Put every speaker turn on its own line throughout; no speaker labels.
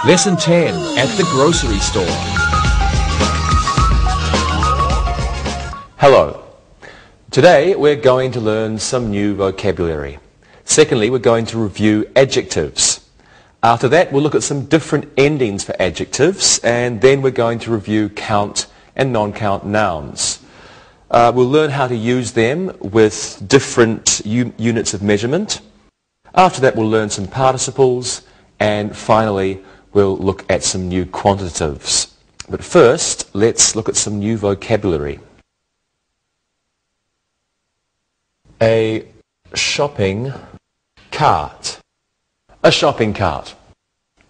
Lesson 10 at the grocery store.
Hello. Today we're going to learn some new vocabulary. Secondly, we're going to review adjectives. After that, we'll look at some different endings for adjectives, and then we're going to review count and non-count nouns. We'll learn how to use them with different units of measurement. After that, we'll learn some participles, and finally, we'll look at some new quantitatives. But first, let's look at some new vocabulary. A shopping cart. A shopping cart.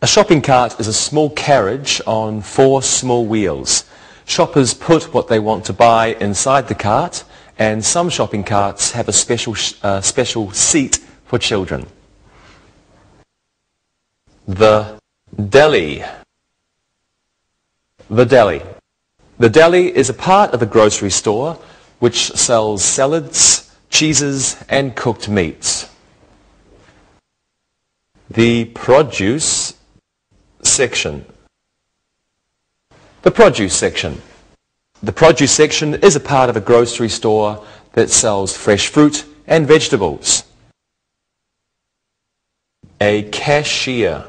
A shopping cart is a small carriage on 4 small wheels. Shoppers put what they want to buy inside the cart, and some shopping carts have a special seat for children. The deli. The deli. The deli is a part of a grocery store which sells salads, cheeses, and cooked meats. The produce section. The produce section. The produce section is a part of a grocery store that sells fresh fruit and vegetables. A cashier.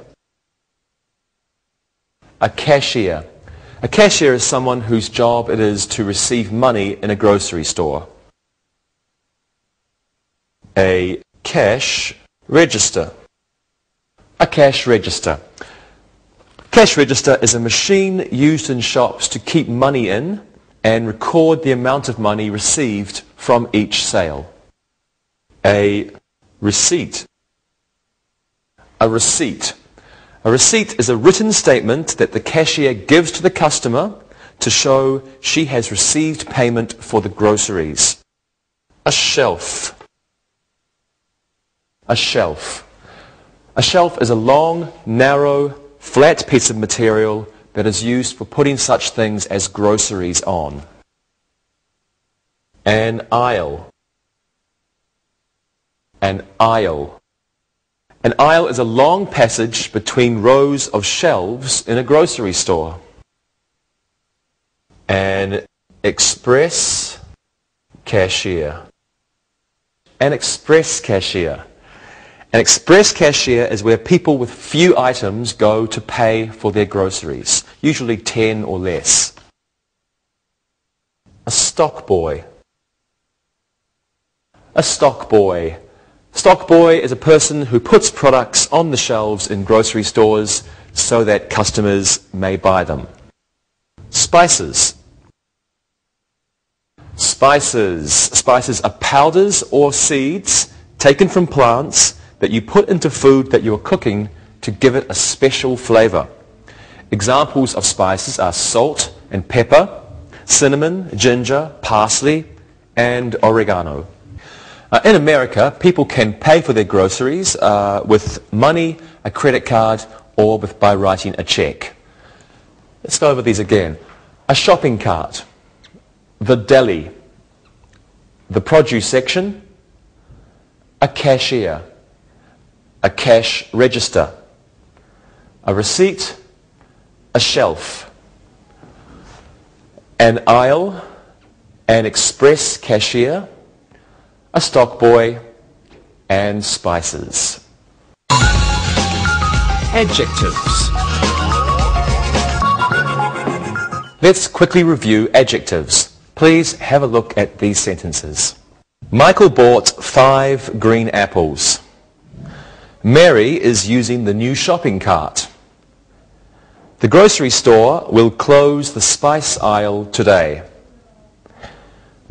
A cashier. A cashier is someone whose job it is to receive money in a grocery store. A cash register. A cash register. Cash register is a machine used in shops to keep money in and record the amount of money received from each sale. A receipt. A receipt. A receipt is a written statement that the cashier gives to the customer to show she has received payment for the groceries. A shelf. A shelf. A shelf is a long, narrow, flat piece of material that is used for putting such things as groceries on. An aisle. An aisle. An aisle is a long passage between rows of shelves in a grocery store. An express cashier. An express cashier. An express cashier is where people with few items go to pay for their groceries, usually 10 or less. A stock boy. A stock boy. Stock boy is a person who puts products on the shelves in grocery stores so that customers may buy them. Spices. Spices. Spices are powders or seeds taken from plants that you put into food that you are cooking to give it a special flavor. Examples of spices are salt and pepper, cinnamon, ginger, parsley, and oregano. In America, people can pay for their groceries with money, a credit card, or by writing a check. Let's go over these again. A shopping cart, the deli, the produce section, a cashier, a cash register, a receipt, a shelf, an aisle, an express cashier, a stock boy, and spices.
Adjectives.
Let's quickly review adjectives. Please have a look at these sentences. Michael bought 5 green apples. Mary is using the new shopping cart. The grocery store will close the spice aisle today.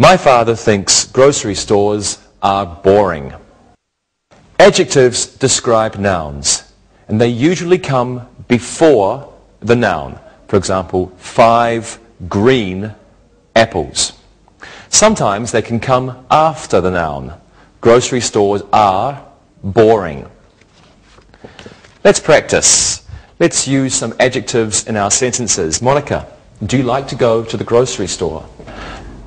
My father thinks grocery stores are boring. Adjectives describe nouns, and they usually come before the noun. For example, 5 green apples. Sometimes they can come after the noun. Grocery stores are boring. Let's practice. Let's use some adjectives in our sentences. Monica, do you like to go to the grocery store?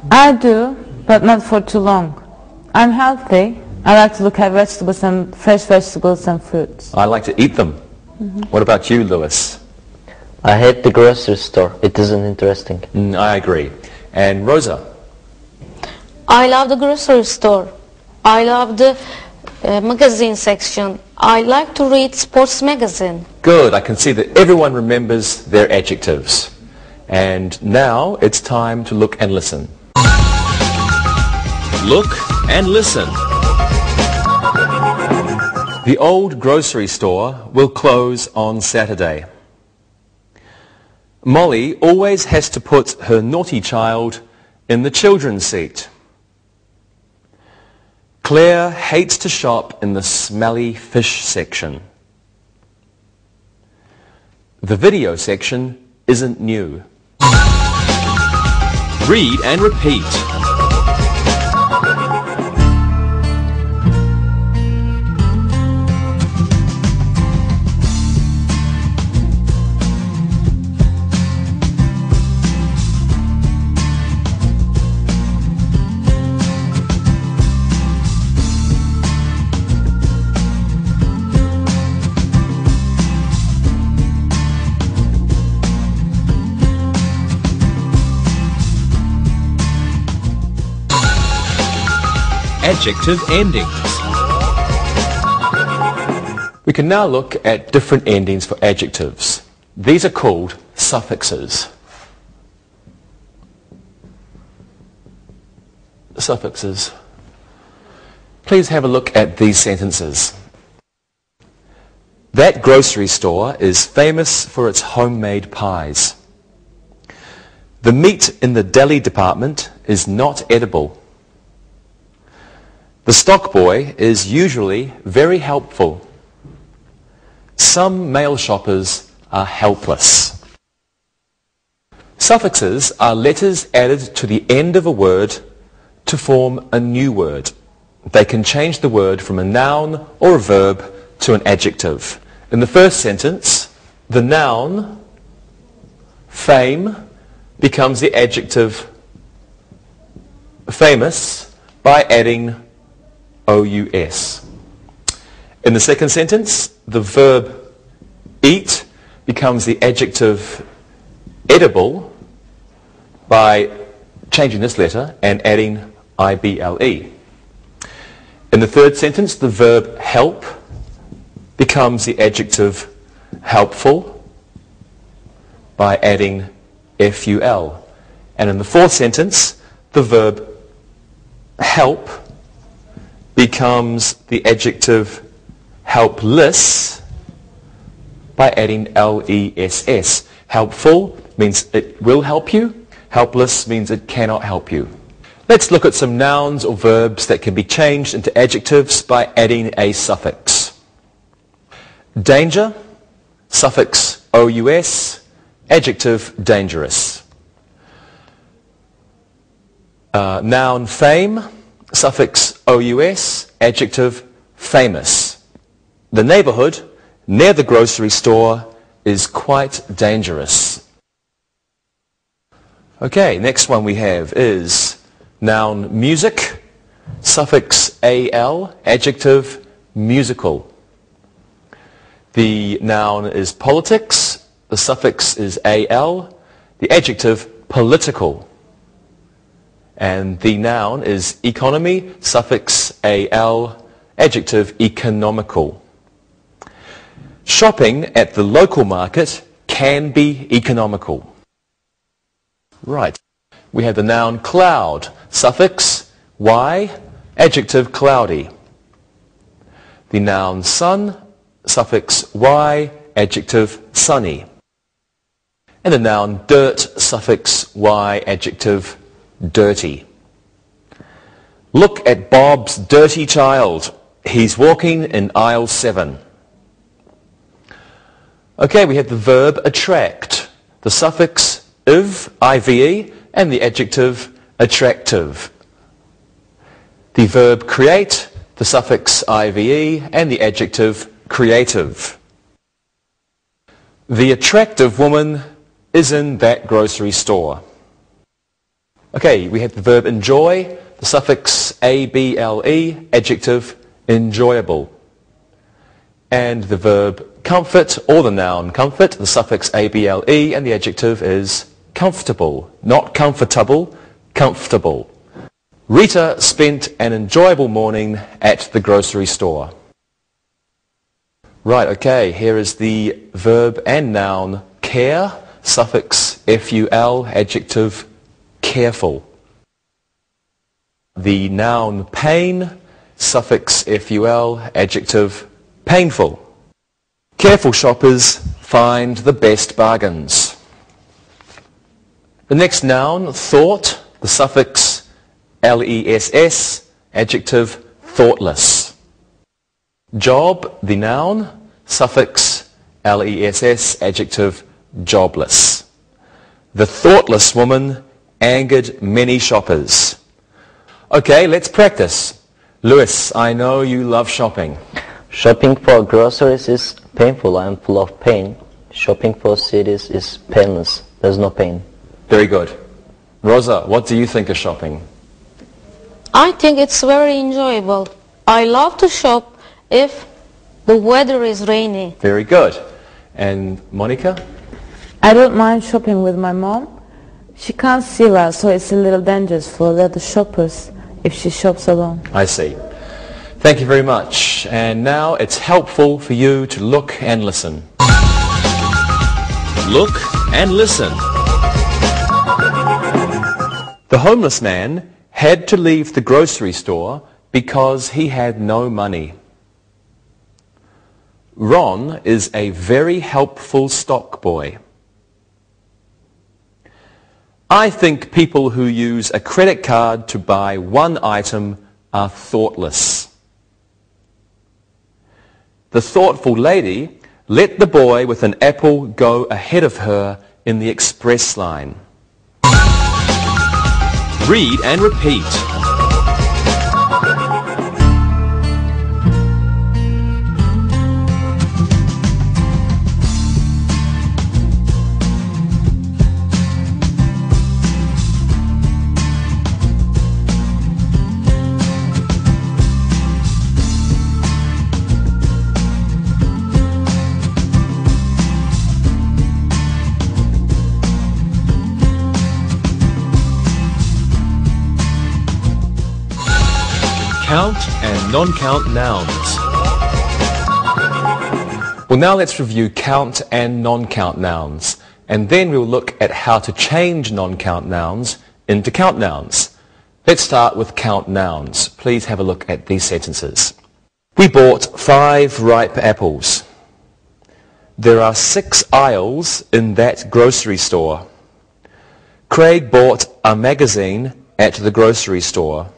I do, but not for too long. I'm healthy. I like to look at vegetables and fresh vegetables and fruits.
I like to eat them. What about you, Lewis?
I hate the grocery store. It isn't interesting.
I agree. And Rosa?
I love the grocery store. I love the magazine section. I like to read sports magazine.
Good. I can see that everyone remembers their adjectives. And now it's time to look and listen.
Look and listen.
The old grocery store will close on Saturday. Molly always has to put her naughty child in the children's seat. Claire hates to shop in the smelly fish section. The video section isn't new.
Read and repeat. Adjective endings.
We can now look at different endings for adjectives. These are called suffixes. Suffixes. Please have a look at these sentences. That grocery store is famous for its homemade pies. The meat in the deli department is not edible. The stock boy is usually very helpful. Some male shoppers are helpless. Suffixes are letters added to the end of a word to form a new word. They can change the word from a noun or a verb to an adjective. In the first sentence, the noun fame becomes the adjective famous by adding OUS. In the second sentence, the verb eat becomes the adjective edible by changing this letter and adding IBLE. In the third sentence, the verb help becomes the adjective helpful by adding FUL. And in the fourth sentence, the verb help becomes the adjective helpless by adding LESS. Helpful means it will help you. Helpless means it cannot help you. Let's look at some nouns or verbs that can be changed into adjectives by adding a suffix. Danger, suffix OUS, adjective dangerous. Noun fame, suffix OUS, adjective famous. The neighborhood near the grocery store is quite dangerous. Okay, next one we have is noun music, suffix AL, adjective musical. The noun is politics, the suffix is AL, the adjective political. And the noun is economy, suffix AL, adjective economical. Shopping at the local market can be economical. Right. We have the noun cloud, suffix Y, adjective cloudy. The noun sun, suffix Y, adjective sunny. And the noun dirt, suffix Y, adjective dirty. Look at Bob's dirty child. He's walking in aisle 7. Okay, we have the verb attract, the suffix ive, I-V-E, and the adjective attractive. The verb create, the suffix IVE, and the adjective creative. The attractive woman is in that grocery store. Okay, we have the verb enjoy, the suffix ABLE, adjective enjoyable. And the verb comfort, or the noun comfort, the suffix able, and the adjective is comfortable. Not comfortable, comfortable. Rita spent an enjoyable morning at the grocery store. Right, okay, here is the verb and noun care, suffix ful, adjective careful. The noun pain, suffix ful, adjective painful. Careful shoppers find the best bargains. The next noun, thought, the suffix less, adjective thoughtless. Job, the noun, suffix less, adjective jobless. The thoughtless woman angered many shoppers. Okay, let's practice. Lewis, I know you love shopping.
Shopping for groceries is painful. I am full of pain. Shopping for cities is painless. There's no pain.
Very good. Rosa, what do you think of shopping?
I think it's very enjoyable. I love to shop if the weather is rainy.
Very good. And Monica?
I don't mind shopping with my mom. She can't see well, so it's a little dangerous for the other shoppers if she shops alone.
I see. Thank you very much. And now it's helpful for you to look and listen.
Look and listen.
The homeless man had to leave the grocery store because he had no money. Ron is a very helpful stock boy. I think people who use a credit card to buy one item are thoughtless. The thoughtful lady let the boy with an apple go ahead of her in the express line.
Read and repeat. Count and non-count nouns.
Well, now let's review count and non-count nouns, and then we'll look at how to change non-count nouns into count nouns. Let's start with count nouns. Please have a look at these sentences. We bought 5 ripe apples. There are 6 aisles in that grocery store. Craig bought a magazine at the grocery store.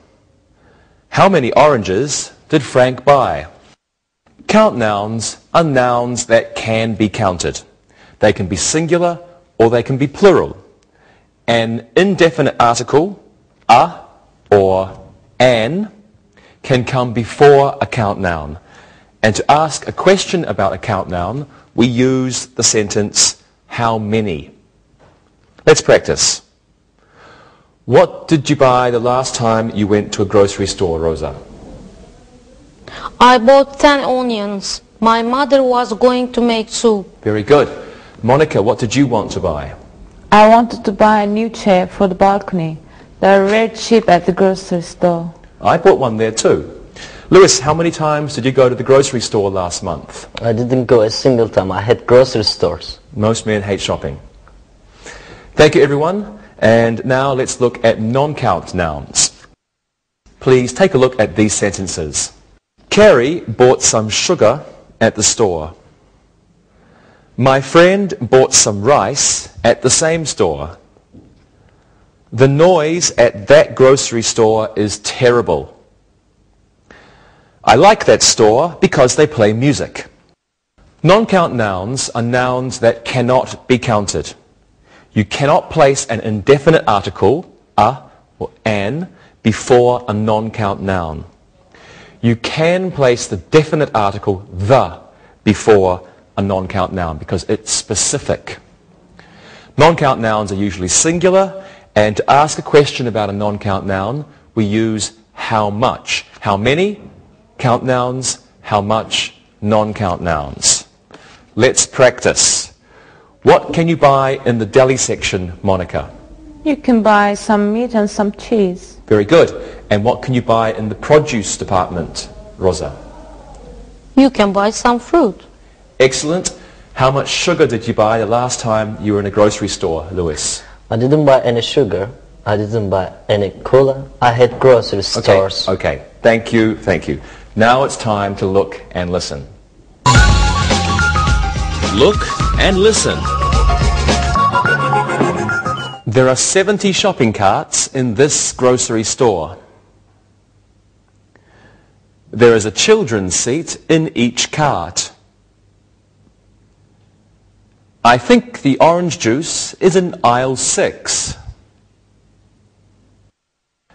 How many oranges did Frank buy? Count nouns are nouns that can be counted. They can be singular or they can be plural. An indefinite article, a or an, can come before a count noun. And to ask a question about a count noun, we use the sentence, how many? Let's practice. What did you buy the last time you went to a grocery store, Rosa?
I bought 10 onions. My mother was going to make soup.
Very good. Monica, what did you want to buy?
I wanted to buy a new chair for the balcony. They are very cheap at the grocery store.
I bought one there too. Lewis, how many times did you go to the grocery store last month?
I didn't go a single time. I had grocery stores.
Most men hate shopping. Thank you, everyone. And now let's look at non-count nouns. Please take a look at these sentences. Carrie bought some sugar at the store. My friend bought some rice at the same store. The noise at that grocery store is terrible. I like that store because they play music. Non-count nouns are nouns that cannot be counted. You cannot place an indefinite article, a or an, before a non-count noun. You can place the definite article, the, before a non-count noun because it's specific. Non-count nouns are usually singular, and to ask a question about a non-count noun, we use how much. How many? Count nouns. How much? non-count nouns. Let's practice. What can you buy in the deli section, Monica?
You can buy some meat and some cheese.
Very good. And what can you buy in the produce department, Rosa?
You can buy some fruit.
Excellent. How much sugar did you buy the last time you were in a grocery store, Lewis?
I didn't buy any sugar. I didn't buy any cola. I had grocery stores.
Okay. Thank you. Thank you. Now it's time to look and listen.
Look and listen.
There are 70 shopping carts in this grocery store. There is a children's seat in each cart. I think the orange juice is in aisle 6.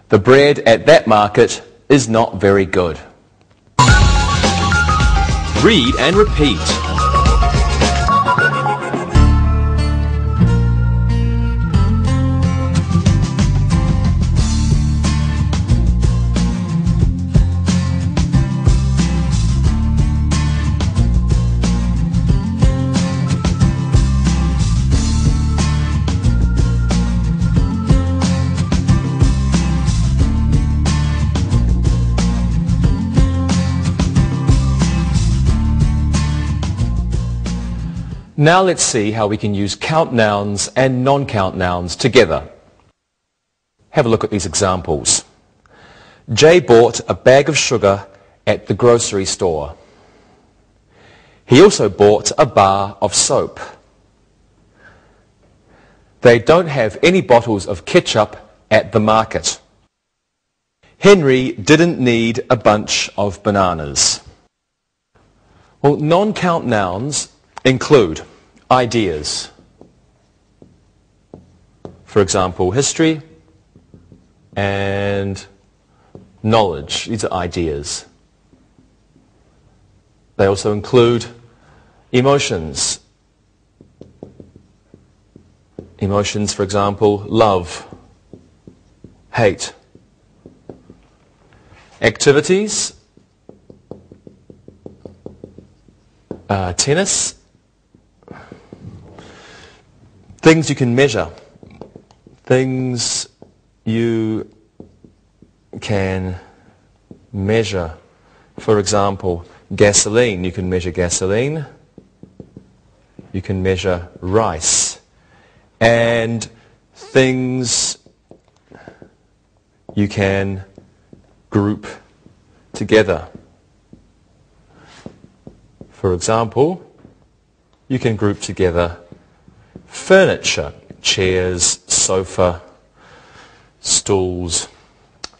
The bread at that market is not very good.
Read and repeat.
Now let's see how we can use count nouns and non-count nouns together. Have a look at these examples. Jay bought a bag of sugar at the grocery store. He also bought a bar of soap. They don't have any bottles of ketchup at the market. Henry didn't need a bunch of bananas. Well, non-count nouns include ideas. For example, history and knowledge. These are ideas. They also include emotions. Emotions, for example, love, hate. Activities, tennis. Things you can measure. Things you can measure. For example, gasoline. You can measure gasoline. You can measure rice. And things you can group together. For example, you can group together furniture, chairs, sofa, stools,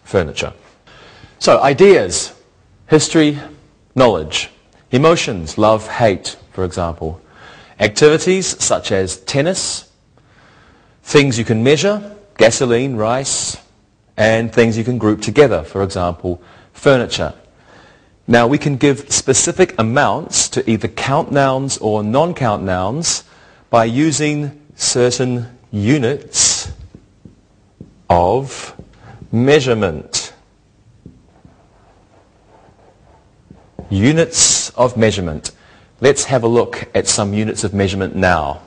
furniture. So ideas, history, knowledge. Emotions, love, hate, for example. Activities such as tennis. Things you can measure, gasoline, rice. And things you can group together, for example, furniture. Now we can give specific amounts to either count nouns or non-count nouns by using certain units of measurement. Units of measurement. Let's have a look at some units of measurement now.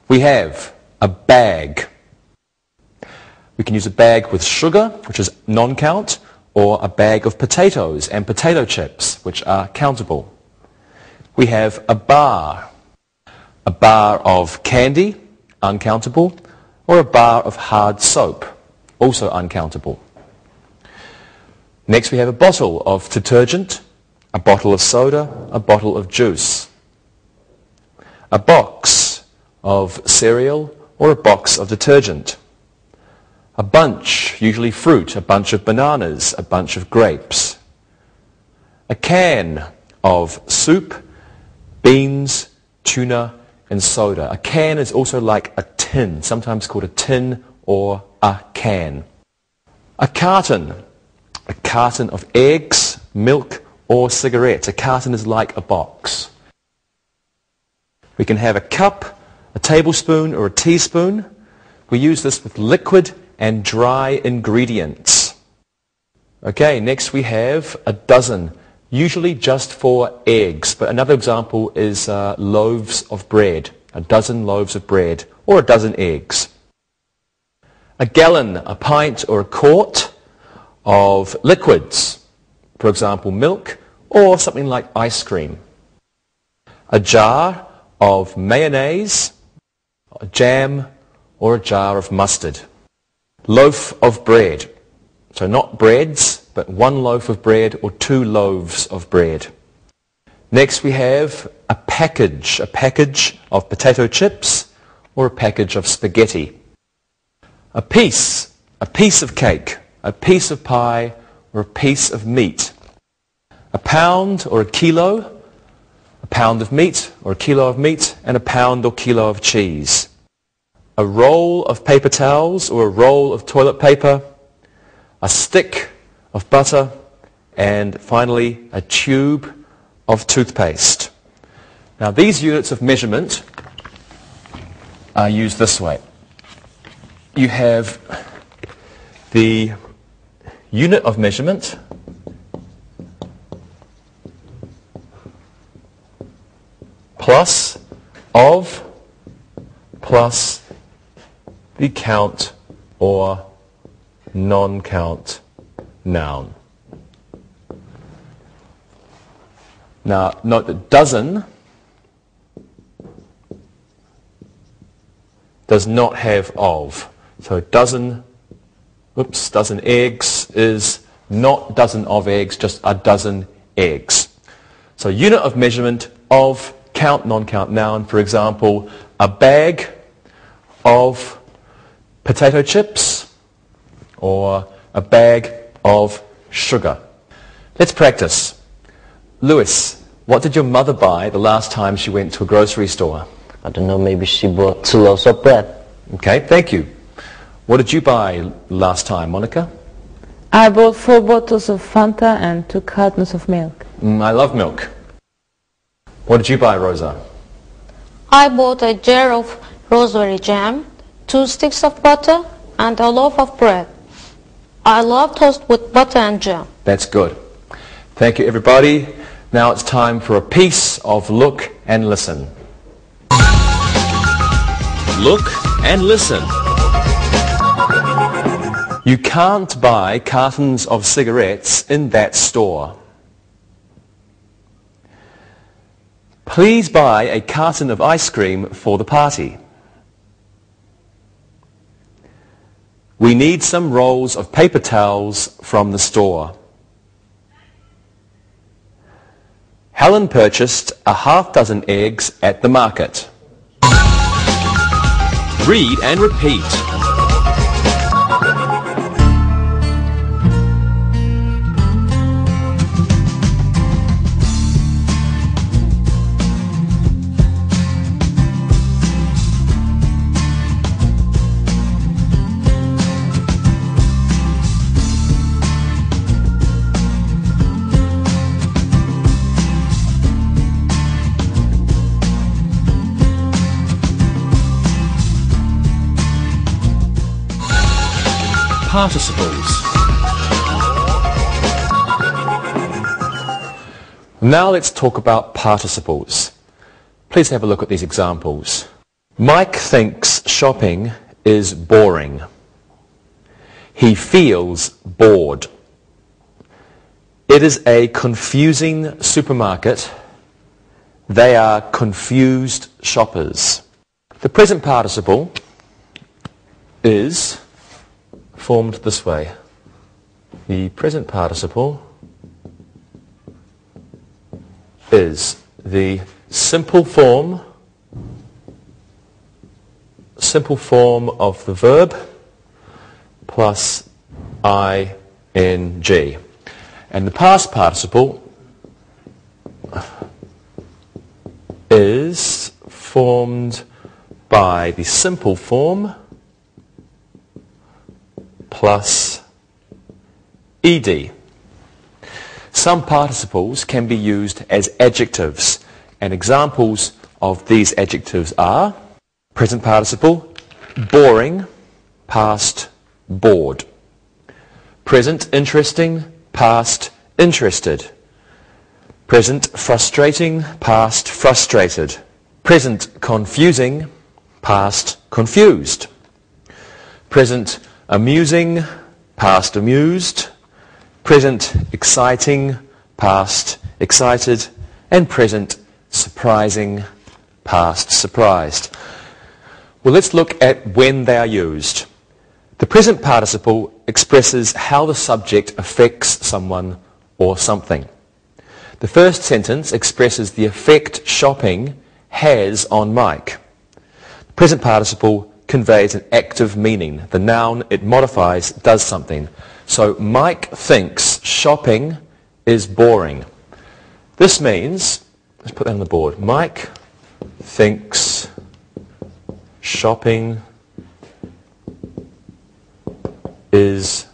We have a bag. We can use a bag with sugar, which is non-count, or a bag of potatoes and potato chips, which are countable. We have a bar of candy, uncountable, or a bar of hard soap, also uncountable. Next we have a bottle of detergent, a bottle of soda, a bottle of juice, a box of cereal or a box of detergent, a bunch, usually fruit, a bunch of bananas, a bunch of grapes, a can of soup, beans, tuna, and soda. A can is also like a tin, sometimes called a tin or a can. A carton of eggs, milk, or cigarettes. A carton is like a box. We can have a cup, a tablespoon, or a teaspoon. We use this with liquid and dry ingredients. Okay, next we have a dozen usually just for eggs, but another example is loaves of bread, a dozen loaves of bread, or a dozen eggs. A gallon, a pint, or a quart of liquids, for example milk, or something like ice cream. A jar of mayonnaise, a jam, or a jar of mustard. Loaf of bread, so not breads, but one loaf of bread or two loaves of bread. Next we have a package of potato chips or a package of spaghetti. A piece of cake, a piece of pie, or a piece of meat. A pound or a kilo, a pound of meat or a kilo of meat, and a pound or kilo of cheese. A roll of paper towels or a roll of toilet paper, a stick of butter, and finally a tube of toothpaste. Now these units of measurement are used this way. You have the unit of measurement plus of plus the count or non-count noun. Now note that dozen does not have of. So dozen eggs is not dozen of eggs, just a dozen eggs. So unit of measurement of count, non-count noun. For example, a bag of potato chips or a bag of sugar. Let's practice. Lewis, what did your mother buy the last time she went to a grocery store?
I don't know, maybe she bought 2 loaves of bread.
Okay, thank you. What did you buy last time, Monica?
I bought 4 bottles of Fanta and 2 cartons of milk.
I love milk. What did you buy, Rosa?
I bought a jar of raspberry jam, 2 sticks of butter, and a loaf of bread. I love toast with butter and jam.
That's good. Thank you, everybody. Now it's time for a piece of look and listen.
Look and listen.
You can't buy cartons of cigarettes in that store. Please buy a carton of ice cream for the party. We need some rolls of paper towels from the store. Helen purchased a half-dozen eggs at the market.
Read and repeat. Participles.
Now let's talk about participles. Please have a look at these examples. Mike thinks shopping is boring. He feels bored. It is a confusing supermarket. They are confused shoppers. The present participle is formed this way. The present participle is the simple form of the verb plus ing. And the past participle is formed by the simple form plus ed. Some participles can be used as adjectives, and examples of these adjectives are present participle, boring, past, bored. Present, interesting, past, interested. Present frustrating, past frustrated. Present confusing, past confused. Present amusing, past amused. Present exciting, past excited. And present surprising, past surprised. Well, let's look at when they are used. The present participle expresses how the subject affects someone or something. The first sentence expresses the effect shopping has on Mike. The present participle conveys an active meaning. The noun it modifies does something. So Mike thinks shopping is boring. This means, let's put that on the board. Mike thinks shopping is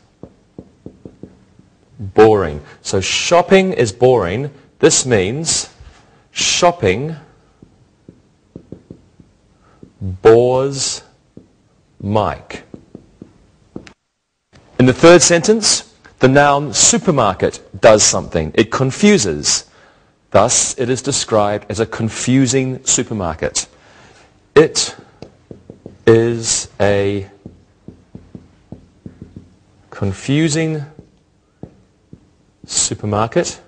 boring. So shopping is boring. This means shopping bores Mike. In the third sentence, the noun supermarket does something. It confuses. Thus, it is described as a confusing supermarket. It is a confusing supermarket.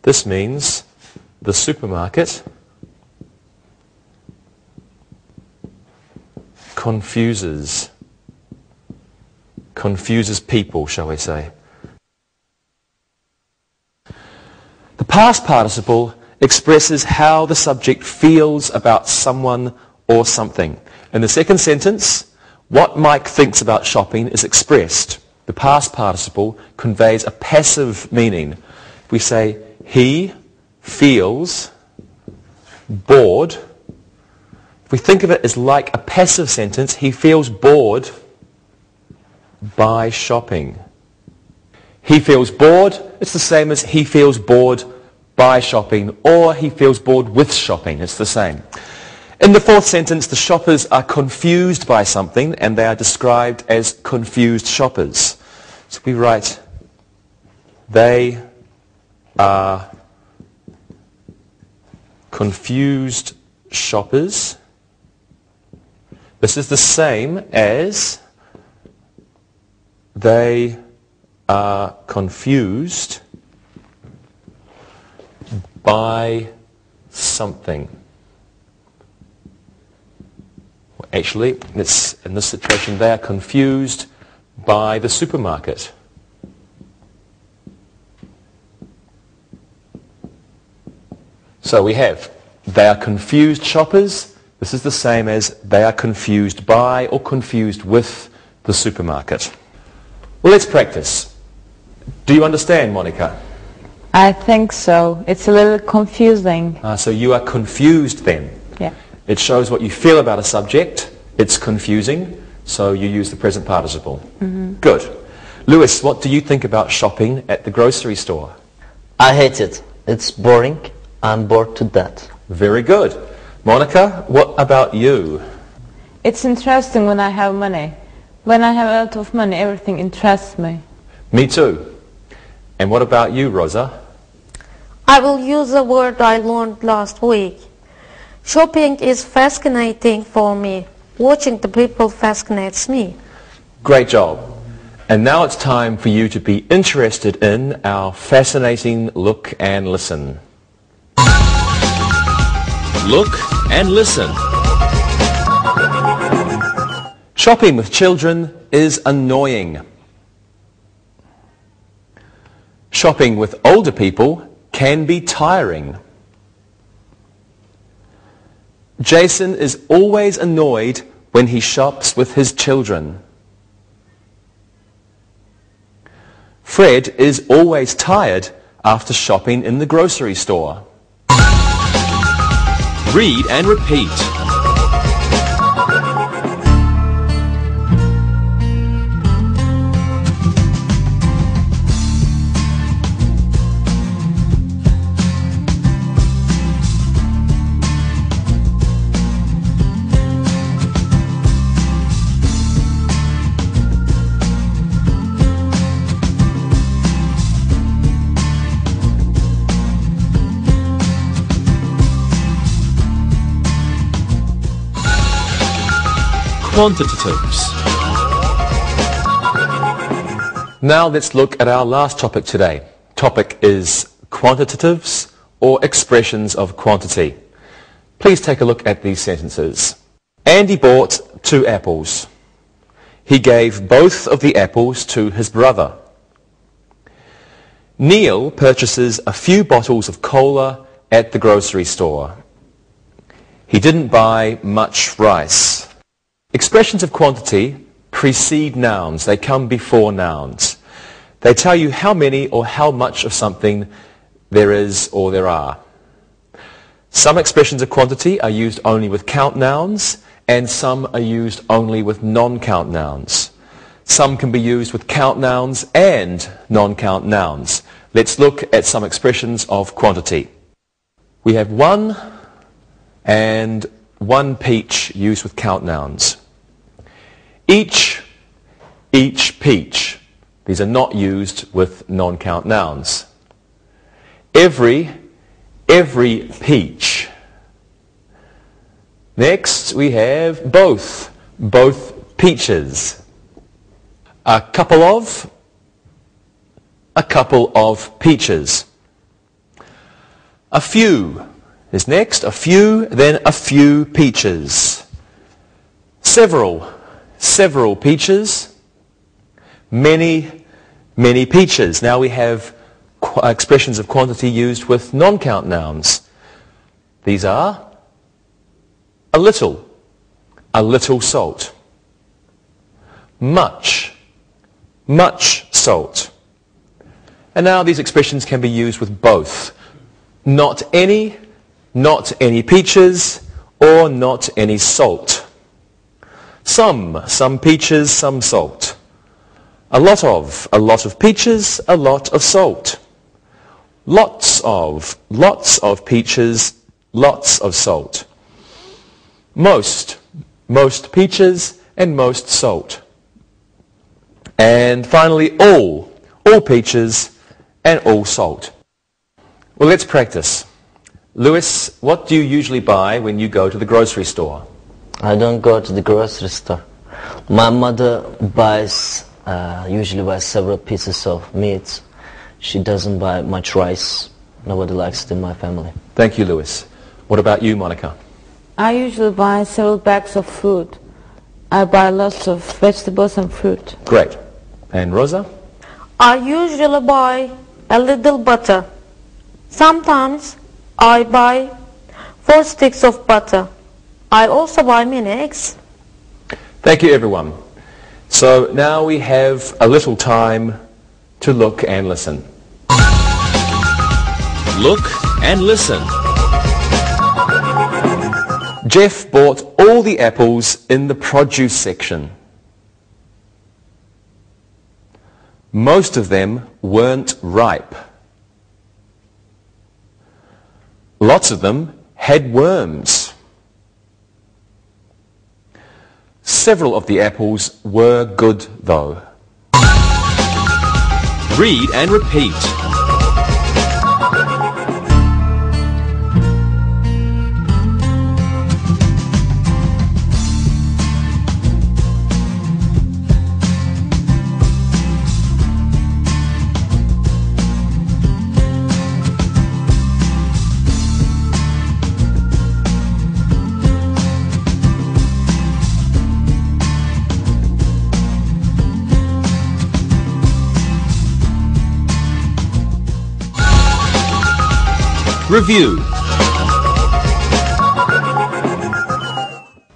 This means the supermarket confuses people, shall we say. The past participle expresses how the subject feels about someone or something. In the second sentence, what Mike thinks about shopping is expressed. The past participle conveys a passive meaning. We say, he feels bored. If we think of it as like a passive sentence, he feels bored by shopping. He feels bored, it's the same as he feels bored by shopping, or he feels bored with shopping. It's the same. In the fourth sentence, the shoppers are confused by something, and they are described as confused shoppers. So we write, they are confused shoppers. This is the same as they are confused by something. Actually, in this situation, they are confused by the supermarket. So we have, they are confused shoppers. This is the same as they are confused by or confused with the supermarket. Well, let's practice. Do you understand, Monica?
I think so. It's a little confusing.
So you are confused then?
Yeah.
It shows what you feel about a subject. It's confusing, so you use the present participle. Mm-hmm. Good. Lewis, what do you think about shopping at the grocery store?
I hate it. It's boring. I'm bored to death.
Very good. Monica, what about you?
It's interesting when I have money. When I have a lot of money, everything interests me.
Me too. And what about you, Rosa?
I will use a word I learned last week. Shopping is fascinating for me. Watching the people fascinates me.
Great job. And now it's time for you to be interested in our fascinating look and listen.
Look and listen.
Shopping with children is annoying. Shopping with older people can be tiring. Jason is always annoyed when he shops with his children. Fred is always tired after shopping in the grocery store.
Read and repeat. quantitatives.
Now let's look at our last topic today. Topic is quantitatives or expressions of quantity. Please take a look at these sentences. Andy bought 2 apples. He gave both of the apples to his brother. Neil purchases a few bottles of cola at the grocery store. He didn't buy much rice. Expressions of quantity precede nouns. They come before nouns. They tell you how many or how much of something there is or there are. Some expressions of quantity are used only with count nouns, and some are used only with non-count nouns. Some can be used with count nouns and non-count nouns. Let's look at some expressions of quantity. We have 1 and 1 peach used with count nouns. Each peach. These are not used with non-count nouns. Every peach. Next we have both peaches. A couple of peaches. A few is next. A few, then a few peaches. Several peaches. Many peaches. Now we have expressions of quantity used with non-count nouns. These are a little salt. Much salt. And now these expressions can be used with both. Not any peaches, or not any salt. Some peaches, some salt. A lot of peaches, a lot of salt. Lots of peaches, lots of salt. Most peaches and most salt. And finally, all peaches and all salt. Well, let's practice. Lewis, what do you usually buy when you go to the grocery store?
I don't go to the grocery store. My mother usually buys several pieces of meat. She doesn't buy much rice. Nobody likes it in my family.
Thank you, Lewis. What about you, Monica?
I usually buy several bags of fruit. I buy lots of vegetables and fruit.
Great. And Rosa?
I usually buy a little butter. Sometimes I buy 4 sticks of butter. I also buy mini eggs.
Thank you, everyone. So now we have a little time to look and listen.
Look and listen.
Jeff bought all the apples in the produce section. Most of them weren't ripe. Lots of them had worms. Several of the apples were good, though.
Read and repeat. Review.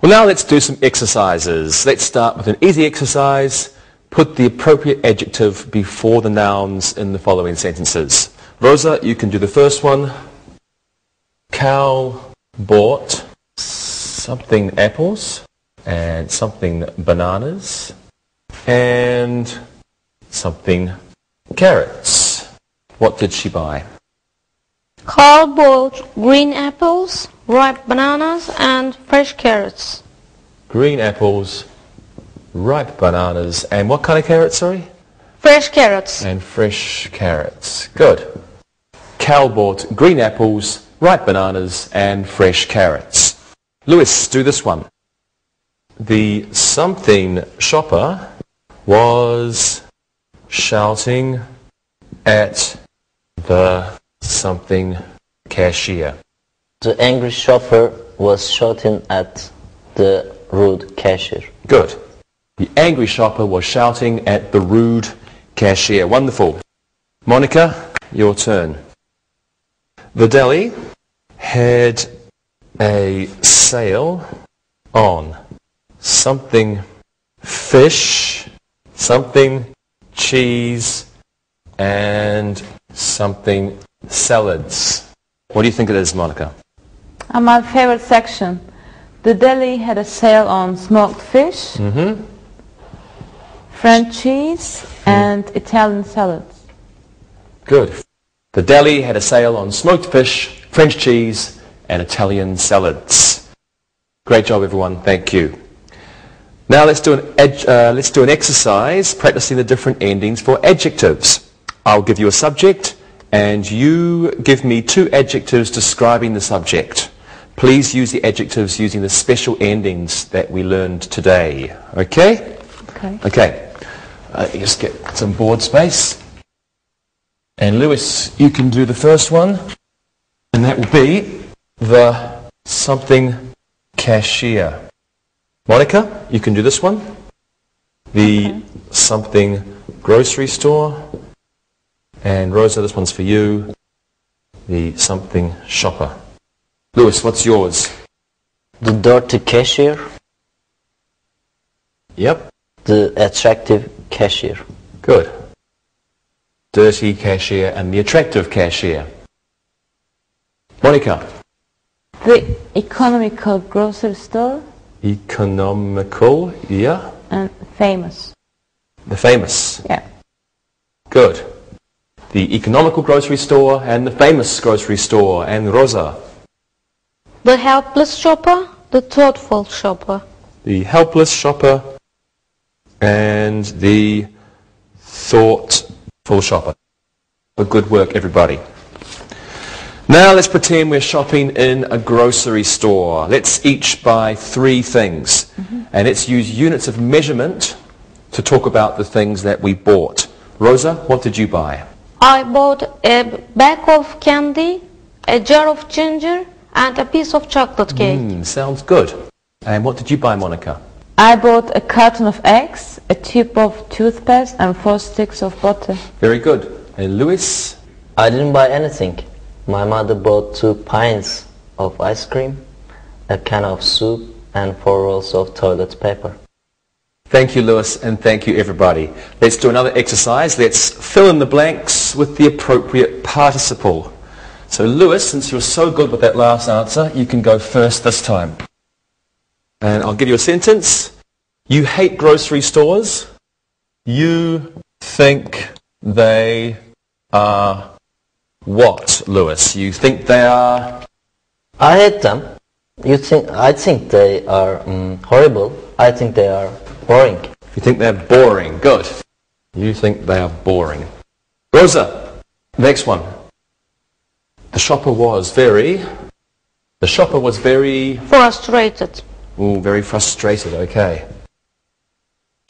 Well, now let's do some exercises. Let's start with an easy exercise. Put the appropriate adjective before the nouns in the following sentences. Rosa, you can do the first one. Cal bought something apples and something bananas and something carrots. What did she buy?
Carl bought green apples, ripe bananas, and fresh carrots.
Green apples, ripe bananas, and what kind of carrots, sorry?
Fresh carrots.
And fresh carrots. Good. Cal bought green apples, ripe bananas, and fresh carrots. Lewis, do this one. The something shopper was shouting at the something cashier.
The angry shopper was shouting at the rude cashier.
Good. The angry shopper was shouting at the rude cashier. Wonderful. Monica, your turn. The deli had a sale on something fish, something cheese, and something salads. What do you think it is, Monica?
My favorite section. The deli had a sale on smoked fish, French cheese, and Italian salads.
Good. The deli had a sale on smoked fish, French cheese, and Italian salads. Great job, everyone. Thank you. Now let's do an exercise practicing the different endings for adjectives. I'll give you a subject, and you give me 2 adjectives describing the subject. Please use the adjectives using the special endings that we learned today. Okay?
Okay.
Okay. Just get some board space. And Lewis, you can do the first one. And that will be the something cashier. Monica, you can do this one. The something grocery store. And Rosa, this one's for you. The something shopper. Lewis, what's yours?
The dirty cashier.
Yep.
The attractive cashier.
Good. Dirty cashier and the attractive cashier. Monica.
The economical grocery store.
Economical, yeah.
And famous.
The famous.
Yeah.
Good. The economical grocery store and the famous grocery store. And Rosa.
The helpless shopper, the thoughtful shopper.
The helpless shopper and the thoughtful shopper. Good work, everybody. Now let's pretend we're shopping in a grocery store. Let's each buy 3 things. And let's use units of measurement to talk about the things that we bought. Rosa, what did you buy?
I bought a bag of candy, a jar of ginger, and a piece of chocolate cake.
Sounds good. And what did you buy, Monica?
I bought a carton of eggs, a tube of toothpaste, and 4 sticks of butter.
Very good. And Lewis?
I didn't buy anything. My mother bought 2 pints of ice cream, a can of soup, and 4 rolls of toilet paper.
Thank you, Lewis, and thank you, everybody. Let's do another exercise. Let's fill in the blanks with the appropriate participle. So, Lewis, since you're so good with that last answer, you can go first this time. And I'll give you a sentence. You hate grocery stores. You think they are what, Lewis? You think they are...
I hate them. I think they are horrible. I think they are boring.
You think they're boring. Good. You think they are boring. Rosa, next one. The shopper was very...
Frustrated.
Ooh, very frustrated, okay.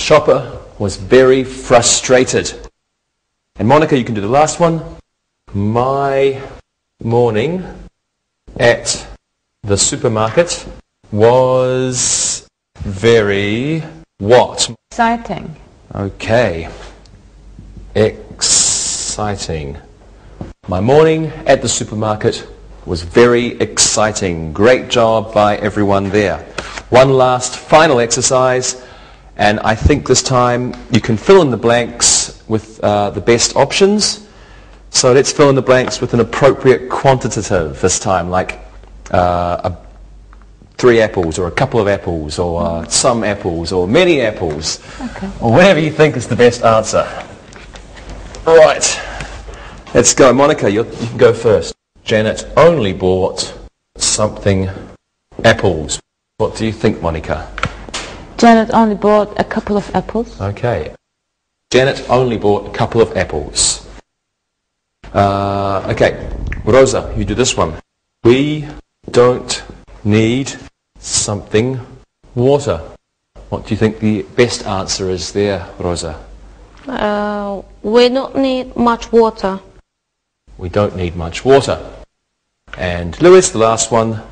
Shopper was very frustrated. And Monica, you can do the last one. My morning at the supermarket was very what?
Exciting.
Okay. Exciting. My morning at the supermarket was very exciting. Great job by everyone there. One last final exercise, and I think this time you can fill in the blanks with the best options. So let's fill in the blanks with an appropriate quantitative this time, like 3 apples, or a couple of apples, or some apples, or many apples, or whatever you think is the best answer. Right, let's go. Monica, you can go first. Janet only bought something apples. What do you think, Monica?
Janet only bought a couple of apples.
Okay. Janet only bought a couple of apples. Okay. Rosa, you do this one. We don't need something water. What do you think the best answer is there, Rosa?
We don't need much water.
We don't need much water. And Lewis, the last one.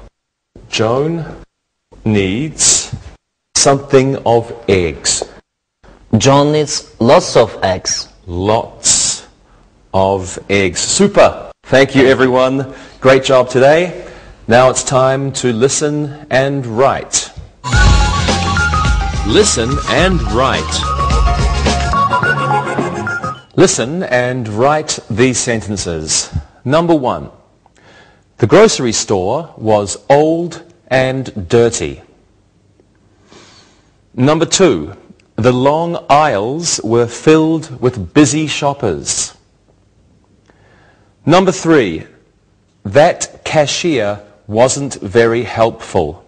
Joan needs something of eggs.
John needs lots of eggs.
Lots of eggs. Super. Thank you, everyone. Great job today. Now it's time to listen and write.
Listen and write.
Listen and write these sentences. Number 1. The grocery store was old and dirty. Number 2. The long aisles were filled with busy shoppers. Number 3. That cashier wasn't very helpful.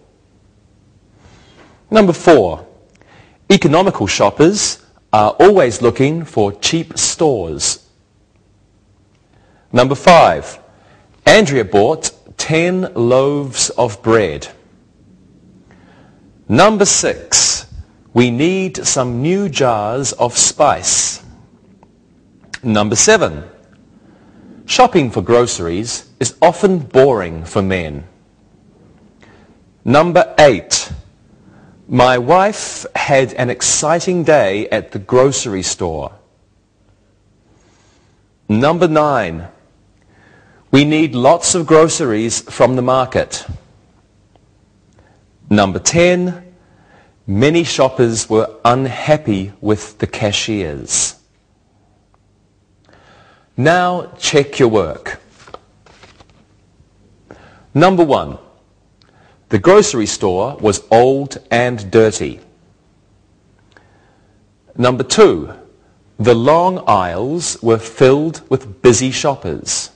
Number 4. Economical shoppers are always looking for cheap stores. Number 5. Andrea bought 10 loaves of bread. Number 6. We need some new jars of spice. Number 7. Shopping for groceries is often boring for men. Number 8. My wife had an exciting day at the grocery store. Number 9. We need lots of groceries from the market. Number 10. Many shoppers were unhappy with the cashiers. Now check your work. Number 1. The grocery store was old and dirty. Number 2. The long aisles were filled with busy shoppers.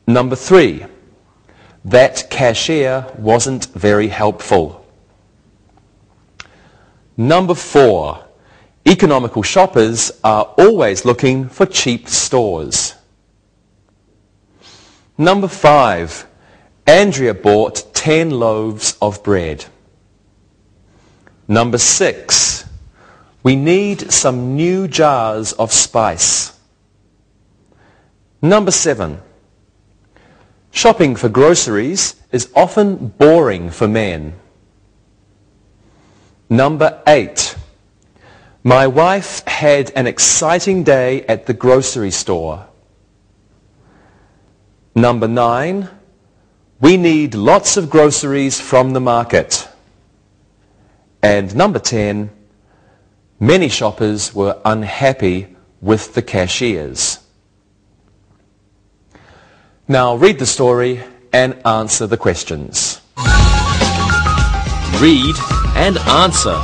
Number 3. That cashier wasn't very helpful. Number 4. Economical shoppers are always looking for cheap stores. Number 5. Andrea bought 10 loaves of bread. Number 6. We need some new jars of spice. Number 7. Shopping for groceries is often boring for men. Number 8. My wife had an exciting day at the grocery store. Number 9. We need lots of groceries from the market. And number 10. Many shoppers were unhappy with the cashiers. Now read the story and answer the questions.
Read and answer.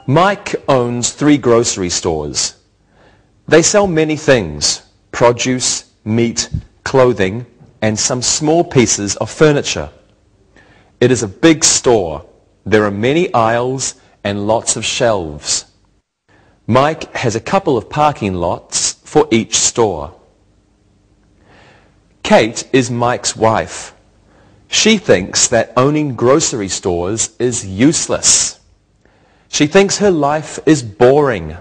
Mike owns 3 grocery stores. They sell many things: produce, meat, clothing, and some small pieces of furniture. It is a big store. There are many aisles and lots of shelves. Mike has a couple of parking lots for each store. Kate is Mike's wife. She thinks that owning grocery stores is useless. She thinks her life is boring.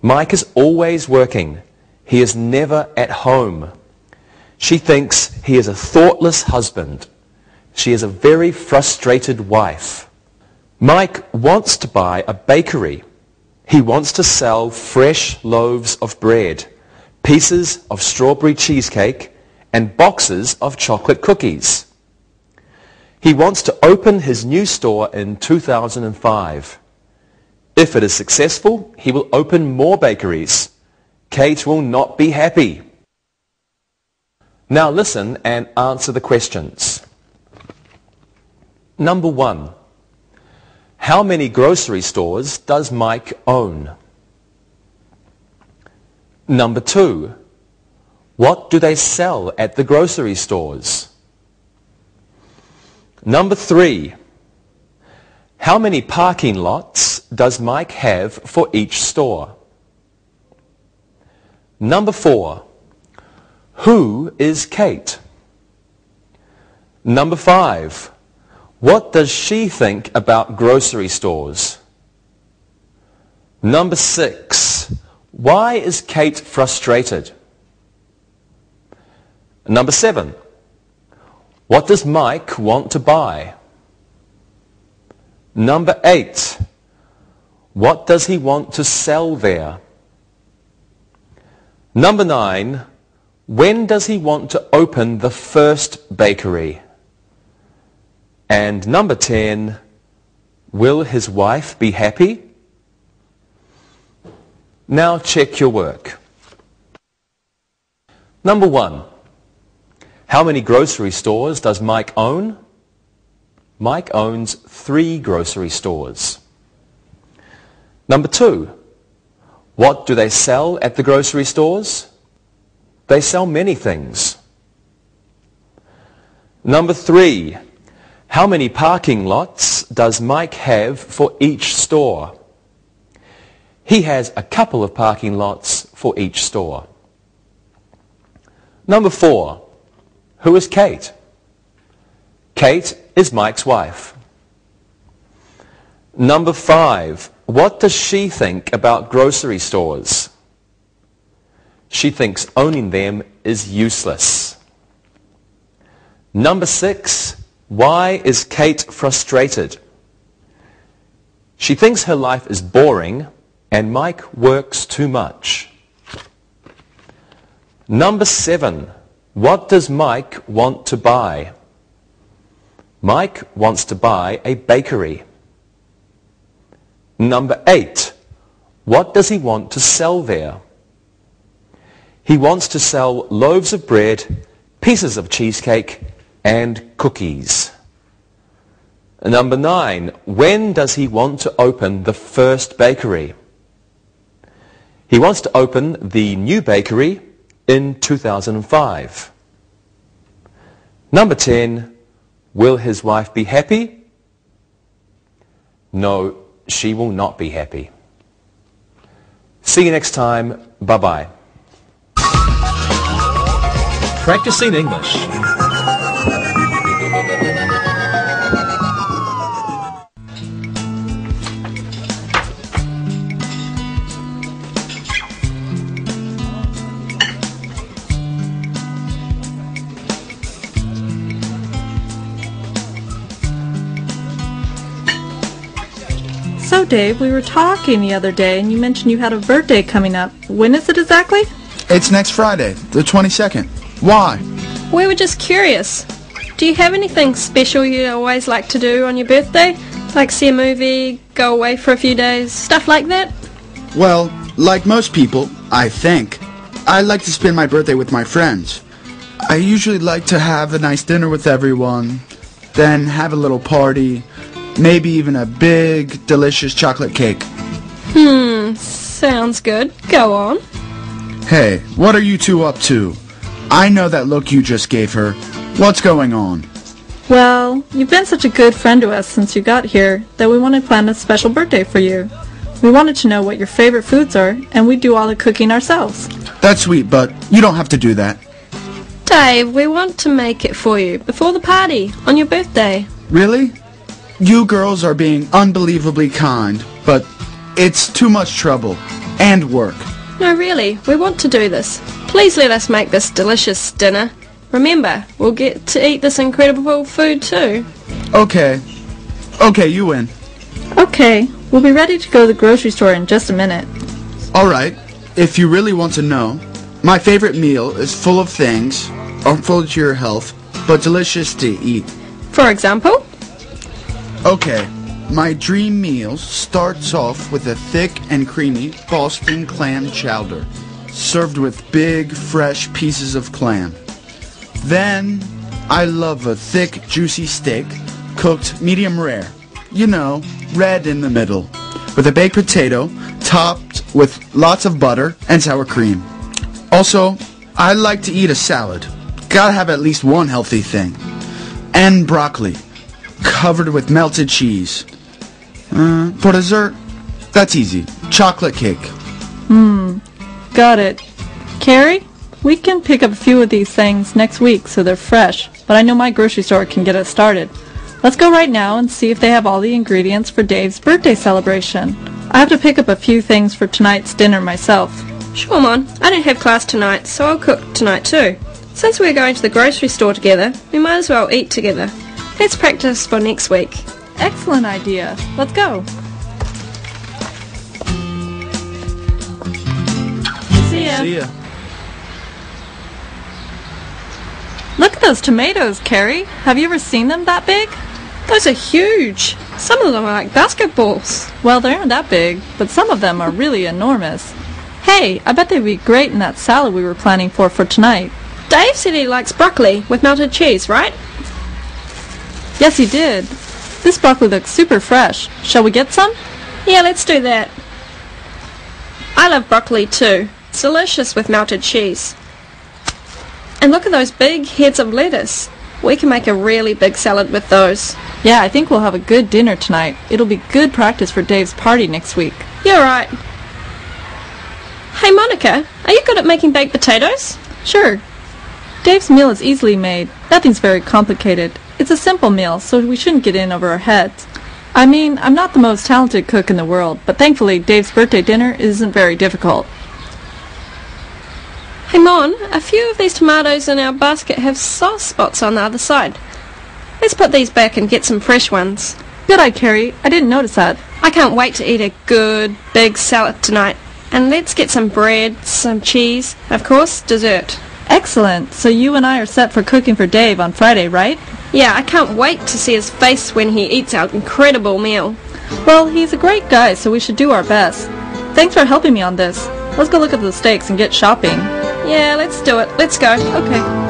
Mike is always working. He is never at home. She thinks he is a thoughtless husband. She is a very frustrated wife. Mike wants to buy a bakery. He wants to sell fresh loaves of bread, pieces of strawberry cheesecake, and boxes of chocolate cookies. He wants to open his new store in 2005. If it is successful, he will open more bakeries. Kate will not be happy. Now listen and answer the questions. Number 1. How many grocery stores does Mike own? Number 2. What do they sell at the grocery stores? Number 3. How many parking lots does Mike have for each store? Number 4. Who is Kate? Number 5. What does she think about grocery stores? Number 6. Why is Kate frustrated? Number 7. What does Mike want to buy? Number 8. What does he want to sell there? Number 9. When does he want to open the first bakery? And number 10. Will his wife be happy? Now check your work. Number 1. How many grocery stores does Mike own? Mike owns 3 grocery stores. Number 2. What do they sell at the grocery stores? They sell many things. Number 3. How many parking lots does Mike have for each store? He has a couple of parking lots for each store. Number 4. Who is Kate? Kate is Mike's wife. Number 5. What does she think about grocery stores? She thinks owning them is useless. Number 6. Why is Kate frustrated? She thinks her life is boring and Mike works too much. Number 7. What does Mike want to buy? Mike wants to buy a bakery. Number 8. What does he want to sell there? He wants to sell loaves of bread, pieces of cheesecake, and cookies. Number 9. When does he want to open the first bakery? He wants to open the new bakery in 2005. Number 10. Will his wife be happy? No, she will not be happy. See you next time. Bye-bye.
Practicing English.
So, Dave, we were talking the other day, and you mentioned you had a birthday coming up. When is it exactly?
It's next Friday, the 22nd. Why?
We were just curious. Do you have anything special you always like to do on your birthday? Like see a movie, go away for a few days, stuff like that?
Well, like most people, I think, I like to spend my birthday with my friends. I usually like to have a nice dinner with everyone, then have a little party, maybe even a big, delicious chocolate cake.
Sounds good. Go on.
Hey, what are you two up to? I know that look you just gave her. What's going on?
Well, you've been such a good friend to us since you got here that we wanted to plan a special birthday for you. We wanted to know what your favorite foods are, and we do all the cooking ourselves.
That's sweet, but you don't have to do that.
Dave, we want to make it for you before the party on your birthday.
Really? You girls are being unbelievably kind, but it's too much trouble and work.
No, really, we want to do this. Please let us make this delicious dinner. Remember, we'll get to eat this incredible food too.
Okay. Okay, you win.
Okay, we'll be ready to go to the grocery store in just a minute.
Alright, if you really want to know, my favorite meal is full of things, harmful to your health, but delicious to eat.
For example?
Okay, my dream meal starts off with a thick and creamy Boston clam chowder, served with big, fresh pieces of clam. Then, I love a thick, juicy steak, cooked medium rare. You know, red in the middle, with a baked potato, topped with lots of butter and sour cream. Also, I like to eat a salad. Gotta have at least one healthy thing. And broccoli, covered with melted cheese. For dessert, that's easy. Chocolate cake.
Got it. Carrie, we can pick up a few of these things next week so they're fresh, but I know my grocery store can get us started. Let's go right now and see if they have all the ingredients for Dave's birthday celebration. I have to pick up a few things for tonight's dinner myself.
Sure, Mon. I don't have class tonight, so I'll cook tonight too. Since we're going to the grocery store together, we might as well eat together. Let's practice for next week.
Excellent idea. Let's go. See ya.
See ya.
Look at those tomatoes, Carrie. Have you ever seen them that big?
Those are huge. Some of them are like basketballs.
Well, they aren't that big, but some of them are really enormous. Hey, I bet they'd be great in that salad we were planning for tonight.
Dave said he likes broccoli with melted cheese, right?
Yes, he did. This broccoli looks super fresh. Shall we get some?
Yeah, let's do that. I love broccoli too. It's delicious with melted cheese. And look at those big heads of lettuce. We can make a really big salad with those.
Yeah, I think we'll have a good dinner tonight. It'll be good practice for Dave's party next week.
You're right. Hey Monica, are you good at making baked potatoes?
Sure. Dave's meal is easily made. Nothing's very complicated. It's a simple meal, so we shouldn't get in over our heads. I mean, I'm not the most talented cook in the world, but thankfully Dave's birthday dinner isn't very difficult.
Hey Mon, a few of these tomatoes in our basket have soft spots on the other side. Let's put these back and get some fresh ones.
Good eye, Carrie. I didn't notice that.
I can't wait to eat a good, big salad tonight. And let's get some bread, some cheese, of course, dessert.
Excellent. So you and I are set for cooking for Dave on Friday, right?
Yeah, I can't wait to see his face when he eats our incredible meal.
Well, he's a great guy, so we should do our best. Thanks for helping me on this. Let's go look at the steaks and get shopping.
Yeah, let's do it. Let's go.
Okay.